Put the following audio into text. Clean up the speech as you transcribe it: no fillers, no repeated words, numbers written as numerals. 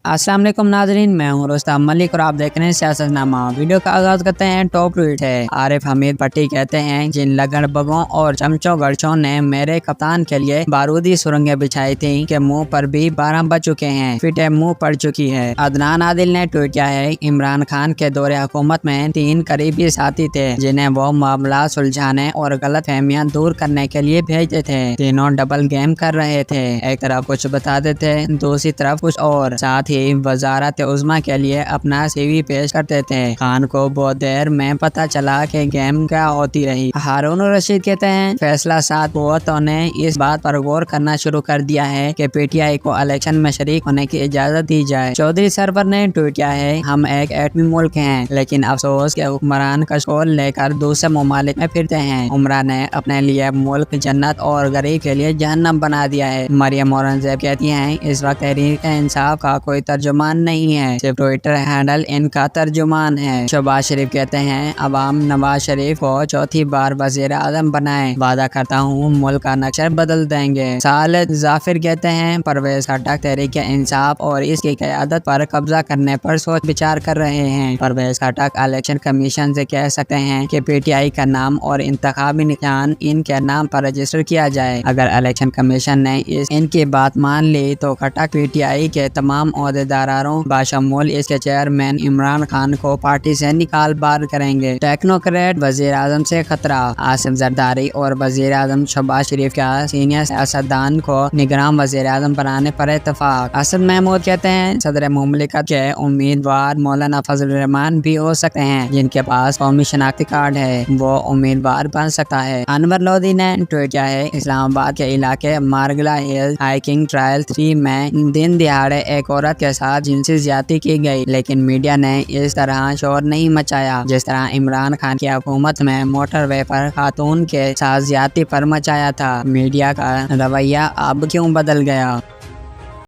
अस्सलाम वालेकुम नाजरीन, मैं हूँ रुस्तम मलिक और आप देख रहे हैं सियासतनामा। वीडियो का आगाज करते हैं टॉप ट्वीट है। आरिफ हमीद भट्टी कहते हैं, जिन लगड़बगों और चमचों गड़चों ने मेरे कप्तान के लिए बारूदी सुरंगें बिछाई थी कि मुंह पर भी 12 बज चुके हैं, फिटे मुंह पड़ चुकी है। अदनान आदिल ने ट्वीट किया है, इमरान खान के दौरे हुकूमत में 3 करीबी साथी थे जिन्हें वो मामला सुलझाने और गलत फहमियाँ दूर करने के लिए भेजते थे। तीनों डबल गेम कर रहे थे, एक तरफ कुछ बताते थे, दूसरी तरफ कुछ और, साथ ही वजारत उज़्मा के लिए अपना सीवी पेश करते थे। खान को बहुत देर में पता चला कि गेम क्या होती रही। हारून रशीद कहते हैं, फैसला साथ कुव्वतों ने इस बात पर गौर करना शुरू कर दिया है कि पीटीआई को इलेक्शन में शरीक होने की इजाजत दी जाए। चौधरी सरवर ने ट्वीट किया है, हम एक एटमी मुल्क हैं, लेकिन अफसोस के हुक्मरान कशकोल लेकर दूसरे ममालिक में फिरते हैं। उमरा ने अपने लिए मुल्क जन्नत और गरीब के लिए जहन्नम बना दिया है। मरियम औरंगजेब कहती हैं, इस वक्त तहरीक इंसाफ का कोई तर्जुमान नहीं है, सिर्फ ट्विटर हैंडल इनका तर्जुमान है। शहबाज शरीफ कहते हैं, अवाम नवाज शरीफ को चौथी बार वजीर आजम बनाए, वादा करता हूँ मुल्क का नक्शा बदल देंगे। सालिद जाफिर कहते हैं, परवेज खट्टक तहरीक इंसाफ और इसकी क़यादत पर कब्जा करने पर सोच विचार कर रहे हैं। परवेज खट्टक इलेक्शन कमीशन से कह सकते हैं कि पीटीआई का नाम और इंतखाबी निशान इनके नाम पर रजिस्टर किया जाए। अगर इलेक्शन कमीशन ने इनकी बात मान ली तो खट्टक पीटीआई के तमाम ओहदेदारों बाशमूल इसके चेयरमैन इमरान खान को पार्टी से निकाल बार करेंगे। टेक्नोक्रेट वजीर आजम से खतरा, आसिफ जरदारी और वजीर आजम शहबाज शरीफ का सीनियर सियासतदान को निगरान वजीर आजम बनाने पर इत्तेफाक। असद महमूद कहते हैं, सदर मुमलिकत के उम्मीदवार मौलाना फजल रहमान भी हो सकते हैं, जिनके पास कौमी शनाख्ती कार्ड है, वो उम्मीदवार बन सकता है। अनवर लोधी ने ट्वीट किया है, इस्लामाबाद के इलाके मारगला हिल हाइकिंग ट्रायल 3 में दिन दिहाड़े एक औरत के साथ जिनसी ज्यादती की गई, लेकिन मीडिया ने इस तरह शोर नहीं मचाया जिस तरह इमरान खान की हुकूमत में मोटरवे पर खातून के साथ ज्यादती पर मचाया था। मीडिया का रवैया अब क्यों बदल गया?